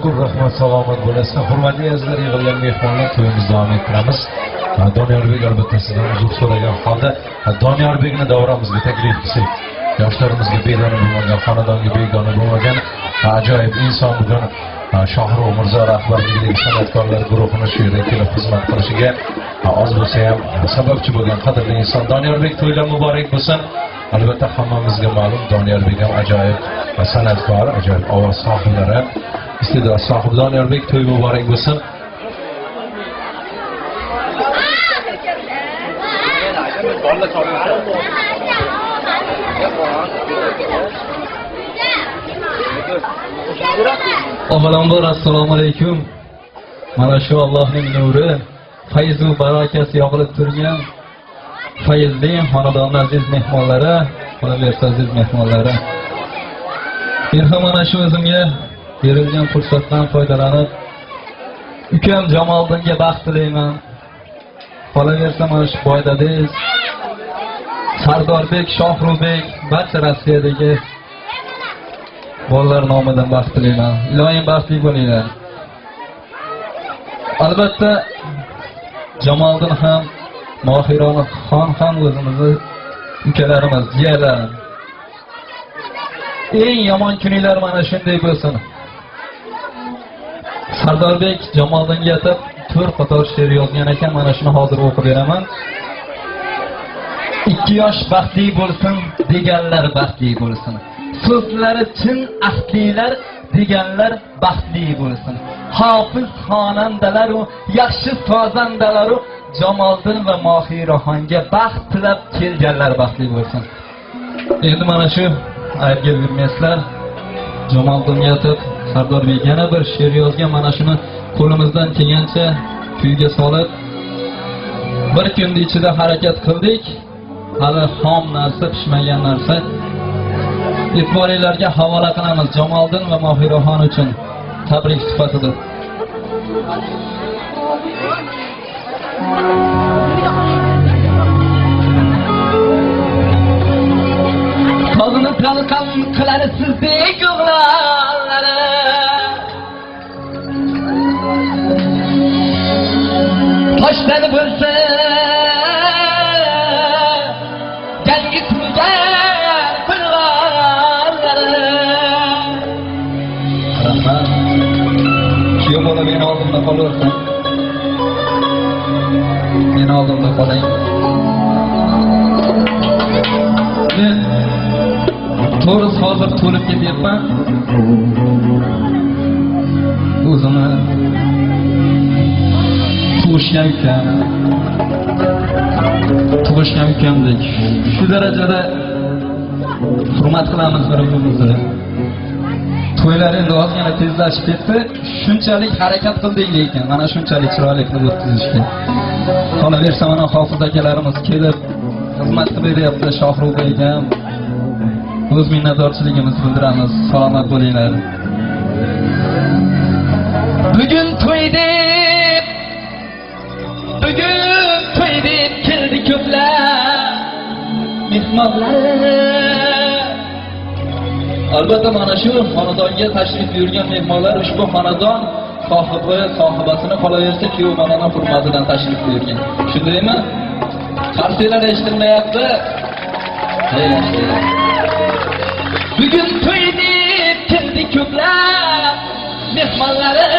ko'p rahmat, salomat bo'lasizlar. Hurmatli azizlar, yig'ilgan mehmonlar, to'yimizni davom ettiramiz. Doniyorbek albatta sizdan uzr so'ragan holda Doniyorbekni davramizga taklif qilsak, yoshlarimizga begona bo'lmagan, xonadonga begona bo'lmagan ajoyib inson bugun Shohrux Mirzo rahbarligidagi san'atkorlar guruhini shu yerga kelib xizmat qilishiga oz bo'lsa ham sababchi bo'lgan qadrli inson Doniyorbek, to'ylar muborak bo'lsin. Albatta hammamizga ma'lum, Doniyorbek ham ajoyib san'atkor, ajoyib ovoz sohiblari, iste'dod sohibi. Doniyorbek, to'y muborak bo'lsin. Avvalambor assalomu alaykum. Mana shu Allohning nuri, fayzu barakasi yog'ilib turgan fayzli xonadon aziz mehmonlari, qolaversa aziz mehmonlari. Erha mana shu o'zimga berilgan fursatdan foydalanib ukam Jamoliddinga baxt tilayman. Qolaversa mana shu boydadek Sardorbek, Shohruxbek, barcha Rossiyadagi bolalar nomidan baxt tilayman. Ilohim baxtli bo'linglar. Albatta Jamoliddin ham, Mohiraxon ham o'zimizni ukalarimiz, jiyalar. Eng yomon kuninglar mana shunday bo'lsin. Sardorbek Jamoliddinga aytib 4 qator she'r yozgan ekan, mana shuni hozir o'qib beraman. 2 yosh baxtli bo'lsin, deganlar baxtli bo'lsin. So'zlari chin ahdlilar, deganlar baxtli bo'lsin. Hofiz xonandalar u yaxshi sozandalar u Jamoliddin va Mohiraxonga baxt tilab kelganlar baxtli bo'lsin. Endi mana shu aybga yurmaysizlar. Jamoliddinga aytib Sardorbek yana bir she'r yozgan, mana shuni qo'limizdan kelgancha kuyga solib bir kunning ichida harakat qildik. Hali xom narsa, pishmagan narsa e'tiboringlarga havola qilamiz Jamoliddin va Mohiraxon uchun tabrik sifatida. Tog'ni talqon qilar sizdek o'g'lonlari, toshdan bo'lsa yangi turgan qirg'onlari. Rahmat. Kuyov bola meni oldimda qolaversin. Meni oldimda qoling. Men to'g'risi hozir to'lib ketyapman. O'zimni tug'ishgan ukamdek shu darajada hurmat qilamiz bir-birimizni. To'ylar endi ozgina tezlashib ketdi. Shunchalik harakat qildik lekin mana shunchalik chiroyli qilib o'tkazishga. Qolaversa mana hofiz akalarimiz kelib xizmat qilib beryapti. Shohruxbek ham o'z minnatdorchiligimizni bildiramiz. Salomat bo'linglar. Bugun to'y deb kirdi ko'plar mehmonlar. Albatta mana shu xonadonga tashrif buyurgan mehmonlar ushbu xonadon sohibi, sohibasini qolaversa kuyov bolaning hurmatidan tashrif buyurgan. Shundaymi? Qarsiylar eshitilmayapti. Bugun to'y deb kirdi ko'plar mehmonlari.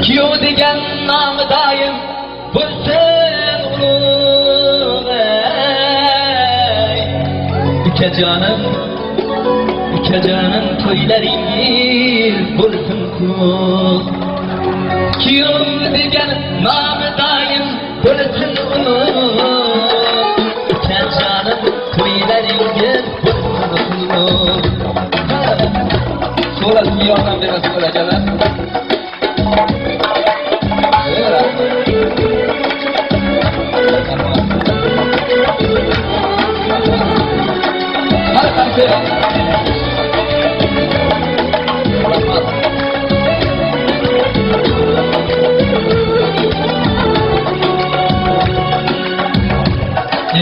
Kuyov degan nomi doim bo'lsin ulug'. Ukajonim to'ylaringiz bo'lsin ko'p. Kuyov degan nomi doim bo'lsin ulug'. Ukajonim to'ylaringiz bo'lsin ulug'. So'rasizga yordam berasizlar akalar.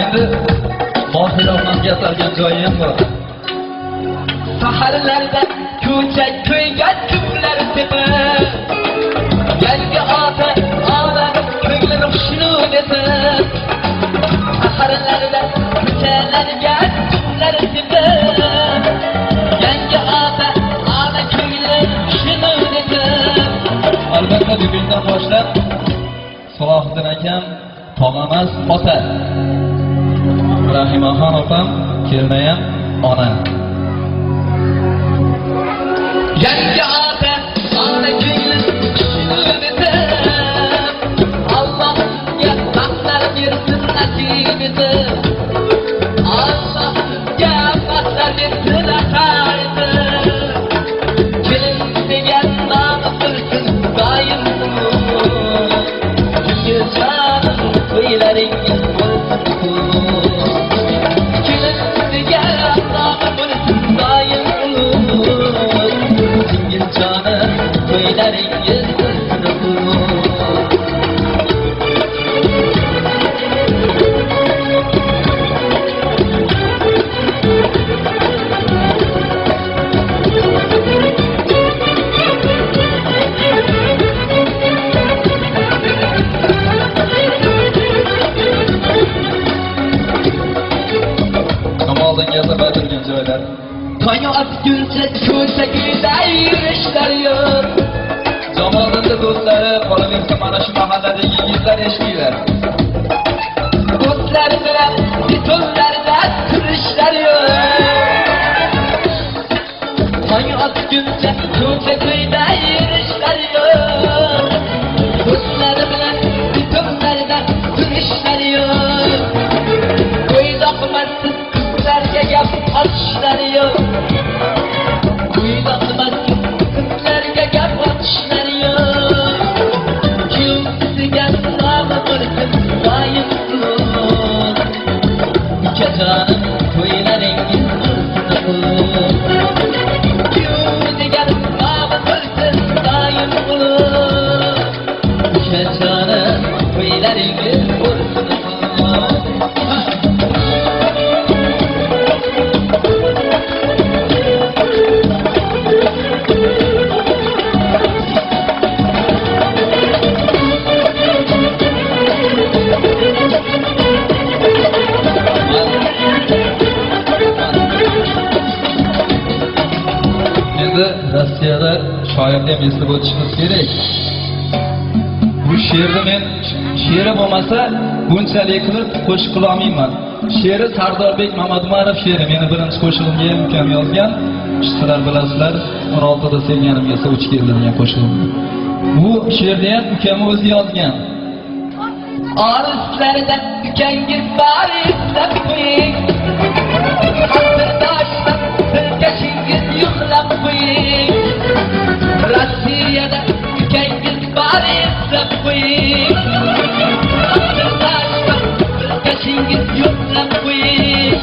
Endi Mohiraxonga atalgan joyi ham bor. Saharlarda ko'cha ko'yga ko'plar tepib yangi ota ona ko'nglim shunu desa saharlarda ko'chalarga ko'plar tepib yangi ota ona ko'nglim shunu desa albatta bugundan boshlab Salohiddin akam tog'amas ota Rahimaxon opam kelmayam ona yangi ota ona ko'nglim shunu desa Allohga baxtlar bersin nasib etib Allohga baxtlar bersin nasib kelin degan nomi qilsin doim Yılcanım to'ylaringiz bo'lsin kelin degan nomi bo'lsin doim Yılcanım to'ylaringiz bo'lsin Tong otguncha ko'chagida yurishlar yo'q Jamolda do'stlari qolaversa mana shu mahalladagi yigitlar eshitinglar Do'stlar bilan betonlarda turishlar yo'q Tong otguncha ko'chagida yurishlar yo'q Do'stlar bilan betonlarda turishlar yo'q Qo'ydoqmasiz qizlarga gap ochishlar yo'q Qo'ydoqmasiz qizlarga gap ochishlar yo'q Kimsiga nomi bo'lsin doim ulug' Ukajonim to'ylaringiz bo'lsin Kimsiga nomi bo'lsin doim ulug' Ukajonim to'ylaringiz bo'lsin Rossiyada shoirni eslab o'tishimiz kerak. Bu she'rni men she'ri bo'lmasa bunchalik qilib qo'shiq qila olmayman. She'ri Sardorbek Mamadumarov she'ri meni birinchi qo'shig'imga ham ukam yozgan. Sizlar bilasizlar, 16da sevganimga sovch keldi degan qo'shig'im. Bu she'rni ham ukam o'zi yozgan. Olislarda ukangiz bor eslab qo'ying. Qadrdoshlab tilkashingiz yo'qlab qo'ying. Rossiyada ukangiz bor eslab qo'ying. Qadrdoshlab tilkashingiz yo'qlab qo'ying.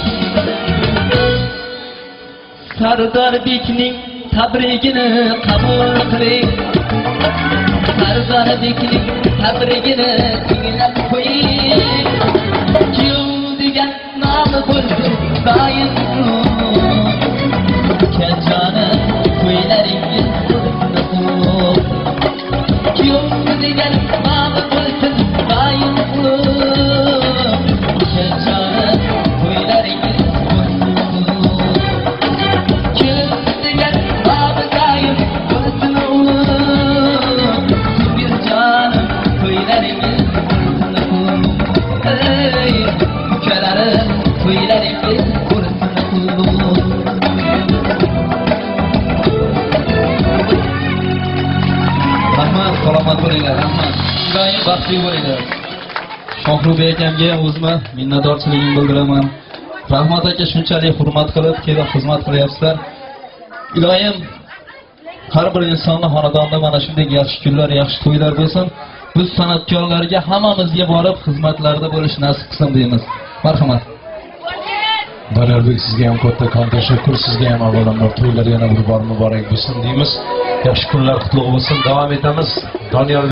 Sardorbekning tabrigini qabul qiling. Sardorbekning tabrigini tinglab qo'ying. Kim degan nomi bo'lsin doim Ukajonim to'ylaringiz bo'lsin Kim degan nomi bo'lsin doim Ukajonim to'ylaringiz bo'lsin Kim degan nomi doim bo'lsin Yiljonim to'ylaringiz bo'lsin ey ukalarim to'ylaringiz bo'lsin rahmat, salomat bo'linglar, rahmat. Iloyim baxtli bo'linglar. Shohrubek akamga ham o'zimni minnatdorchiligimni bildiraman. Rahmat aka, shunchalik hurmat qilib, kelib xizmat qilyapsizlar. Iloyim har bir insonni xonadonida mana shunday yaxshi kunlar, yaxshi to'ylar bo'lsin. Biz san'atkorlarga hammamizga borib xizmatlarda bo'lish nasib qilsin deymiz. Marhamat. Doniyorbek, sizga ham kattakon tashakkur. Sizga ham avvalambor to'ylar yana bir bor muborak bo'lsin deymiz. Yaxshi kunlar qutlug' bo'lsin. Davom etamiz. Doniyor